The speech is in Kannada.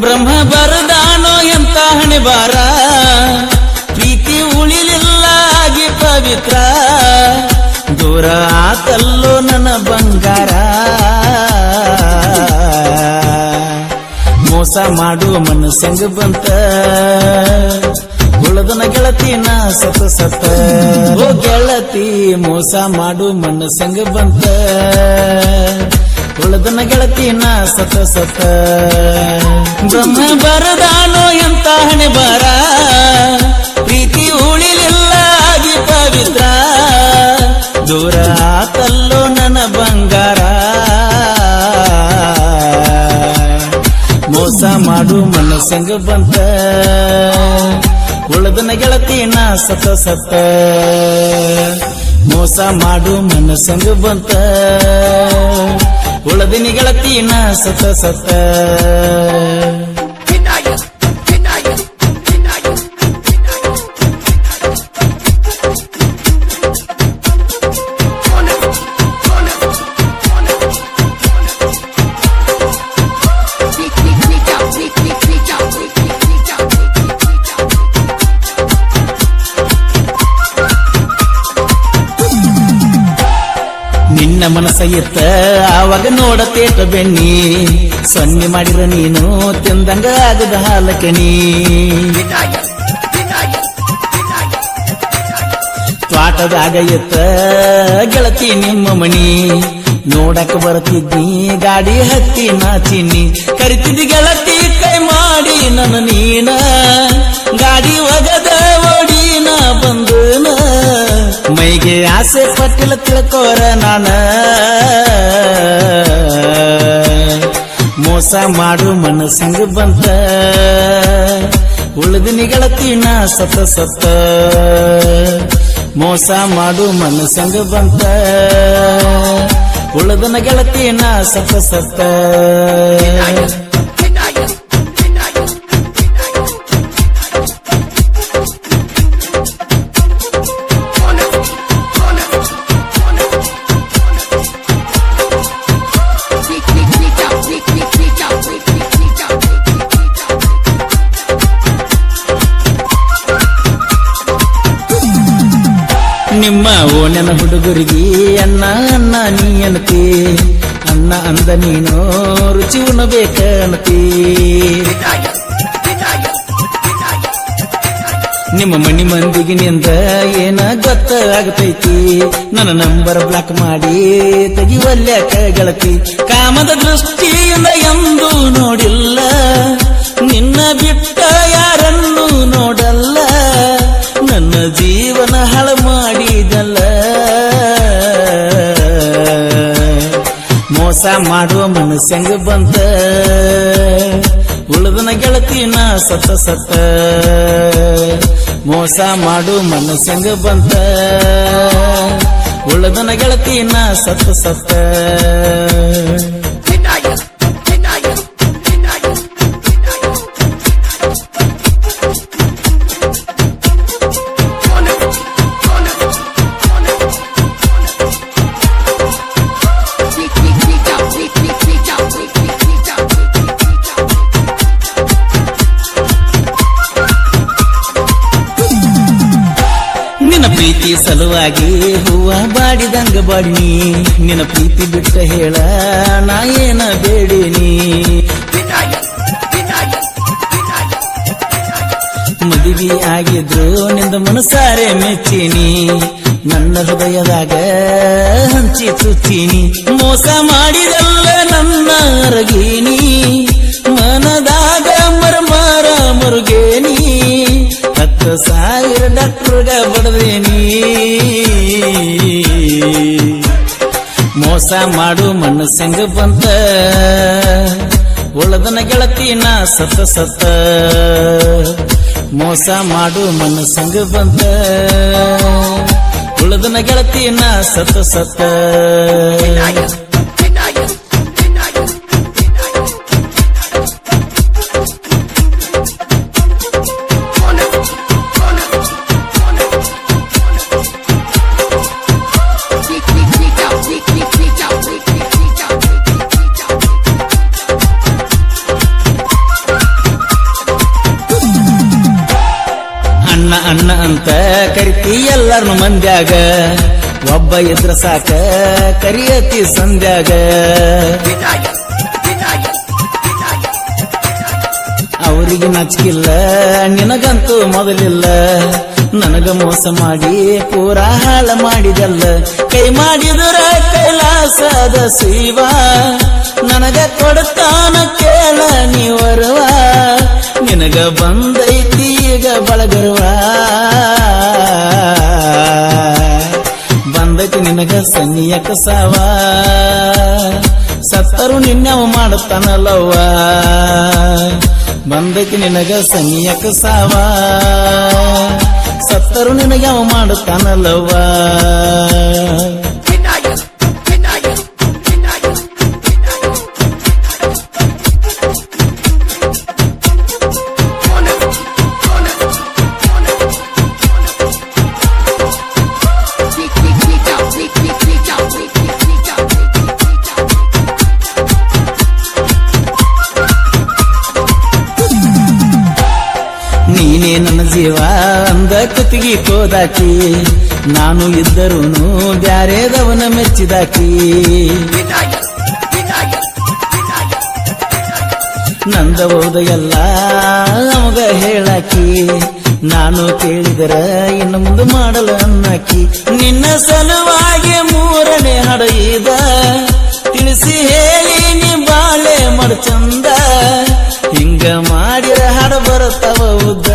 ಬ್ರಹ್ಮ ಬರದಾನೋ ಎಂತ ಹಣೆ ಬಾರ ಪ್ರೀತಿ ಉಳಿಲಿಲ್ಲ ಆಗಿ ಪವಿತ್ರ ದೂರ ಆತಲ್ಲೋ ನನ್ನ ಬಂಗಾರ ಮೋಸ ಮಾಡುವ ಮನಸ್ಸಂಗ ಬಂತ ಉಳದನ ಗೆಳತಿ ನಾ ಸತ ಓ ಗೆಳತಿ ಮೋಸ ಮಾಡು ಮನಸ್ಸಂಗ ಬಂತ ಉಳದನ ಗೆಳತಿ ನಾ ಸತ ಬ್ರಹ್ಮ ಬರದಾನೋ ಎಂತ ಹಣೆ ಬಾರ ಪ್ರೀತಿ ಉಳಿಲಿಲ್ಲ ಆಗಿ ಪವಿತ್ರ ದೂರ ಆತಲ್ಲೋ ನನ್ನ ಬಂಗಾರ ಮೋಸ ಮಾಡು ಮನಸ್ಸಂಗ ಬಂತ ಉಳದನ ಗೆಳತಿ ನಾ ಸತ ಮೋಸ ಮಾಡು ಮನಸ್ಸಂಗ ಬಂತ ಉಳದಿನ ಗೆಳತಿ ನಾ ಸತ ನಿನ್ನ ಮನಸ್ಸ ಇತ್ತ ಆವಾಗ ನೋಡತೇಟ ಬೆಣ್ಣಿ ಸೊನ್ನೆ ಮಾಡಿರ ನೀನು ತಿಂದಂಗ ಆಗದ ಹಾಲಕನಿ ತ್ವಾಟದಾಗ ಇತ್ತ ಗೆಳತಿ ನಿಮ್ಮ ಮಣಿ ನೋಡಕ ಬರುತ್ತಿದ್ದಿ ಗಾಡಿ ಹತ್ತಿ ನಾಚಿನಿ ಕರಿತಿದ್ದಿ ಗೆಳತಿ ಕೈ ಮಾಡಿ ನನ್ನ ನೀನ ಗಾಡಿ ಒಗದ ಓಡಿನ ಬಂದನ ಮೈಗೆ ಆಸೆ ಪಟ್ಟಿಲ್ಲ ತಿಳ್ಕೋರ ನಾನ ಮೋಸ ಮಾಡು ಮನಸ್ಸಂಗ ಬಂತ ಉಳಿದಿನ ಗೆಳತಿ ನಾ ಸತ ಮೋಸ ಮಾಡು ಮನಸ್ಸಂಗ ಬಂತ ಉಳಿದನ ಗೆಳತಿ ನಾ ಸತ ನಿಮ್ಮ ಓನನ ಹುಡುಗರಿಗೆ ಅನ್ನ ಅನ್ನ ನೀ ಅನ್ತಿ ಅನ್ನ ಅಂದ ನೀನು ರುಚಿ ಉಣಬೇಕ ಅನ್ತಿ ನಿಮ್ಮ ಮನಿ ಮಂದಿಗೆ ನಿಂದ ಏನ ಗೊತ್ತಾಗತೈತಿ ನನ್ನ ನಂಬರ್ ಬ್ಲಾಕ್ ಮಾಡಿ ತೆಗಿವಲ್ಯಾಕ ಗೆಳತಿ ಕಾಮದ ದೃಷ್ಟಿಯಿಂದ ಎಂದು ನೋಡಿಲ್ಲ ನಿನ್ನ ಬಿಟ್ಟ ಯಾರನ್ನು ನೋಡಲ್ಲ ನನ್ನ ಜೀವನ ಹಾಳು ಮಾಡಿದಲ್ಲ ಮೋಸ ಮಾಡುವ ಮನಸ್ಸಂಗ ಬಂತ ಉಳಿದನ ಗೆಳತಿ ನಾ ಸತ ಮೋಸ ಮಾಡು ಮನಸ್ಸಂಗ ಬಂತ ಉಳಿದನ ಗೆಳತಿ ನಾ ಸತ ಪ್ರೀತಿ ಸಲುವಾಗಿ ಹೂವ ಬಾಡಿದಂಗ ಬಾಡಿನಿ ನಿನ್ನ ಪ್ರೀತಿ ಬಿಟ್ಟ ಹೇಳ ನಾ ಏನ ಬೇಡಿನಿ ಮದುವೆ ಆಗಿದ್ರು ನಿಂದ ಮನಸಾರೆ ಮೆಚ್ಚಿನಿ ನನ್ನ ಹೃದಯದಾಗ ಹಂಚಿ ಚುಚ್ಚಿನಿ ಮೋಸ ಮಾಡಿದಲ್ಲ ನನ್ನ ಅರಗೀನಿ ಮನದಾಗ ಮರಮಾರ ಮರುಗೇನಿ 10,000 ಡಾಕ್ಟರ್ಗ ಬಡದೇನಿ ಮೋಸ ಮಾಡು ಮನಸ್ಸಂಗ ಬಂತ ಉಳದನ ಗೆಳತಿ ನಾ ಸತ ಮೋಸ ಮಾಡು ಮನಸ್ಸಂಗ ಬಂತ ಉಳದನ ಗೆಳತಿ ನಾ ಸತ ಅಣ್ಣ ಅಂತ ಕರಿತಿ ಎಲ್ಲಾರ್ನು ಮಂದ್ಯಾಗ ಒಬ್ಬ ಇದ್ರ ಸಾಕ ಕರಿಯತಿ ಸಂಧ್ಯಾಗ ಅವರಿಗೆ ನಾಚಿಕಿಲ್ಲ ನಿನಗಂತೂ ಮೊದಲಿಲ್ಲ ನನಗ ಮೋಸ ಮಾಡಿ ಪೂರಾ ಹಾಳ ಮಾಡಿದಲ್ಲ ಕೈ ಮಾಡಿದುರ ಕೈಲಾಸದ ಶಿವ ನನಗ ಕೊಡ್ತಾನ ಕೇಳ ನೀವರುವ ನಿನಗ ಬಂದೈತಿ ಈಗ ಬಳಗರುವ ಬಂದೈತಿ ನಿನಗ ಸನ್ನಿಯಕ ಸಾವ ಸತ್ತರು ನಿನ್ನವ ಮಾಡುತ್ತಾನಲ್ಲವ್ವ ಬಂದೈತಿ ನಿನಗ ಸನ್ನಿಯಕ ಸಾವ ಸತ್ತರು ನಿನಗೆ ಅವ ಮಾಡುತ್ತಾನಲ್ಲವ್ವ ನೀನೇ ನನ್ನ ಜೀವ ಅಂದ ಕುತ್ತಿಗೆ ಕೋದಾಕಿ ನಾನು ಇದ್ದರೂನು ಬ್ಯಾರೇದವನ ಮೆಚ್ಚಿದಾಕಿ ನಂದಬಹುದು ಎಲ್ಲ ಅವಾಗ ಹೇಳಾಕಿ ನಾನು ಕೇಳಿದರ ಇನ್ನು ಮುಂದೆ ಮಾಡಲು ಅನ್ನಕಿ ನಿನ್ನ ಸಲುವಾಗಿ ಮೂರನೇ ಹಡೆಯಿದ ತಿಳಿಸಿ ಹೇಳಿ ನೀ ಬಾಳೆ ಮಾಡು ಚಂದ ಹಿಂಗ ಮಾಡಿರ ಹಾಡು ಬರುತ್ತವ ಉದ್ದ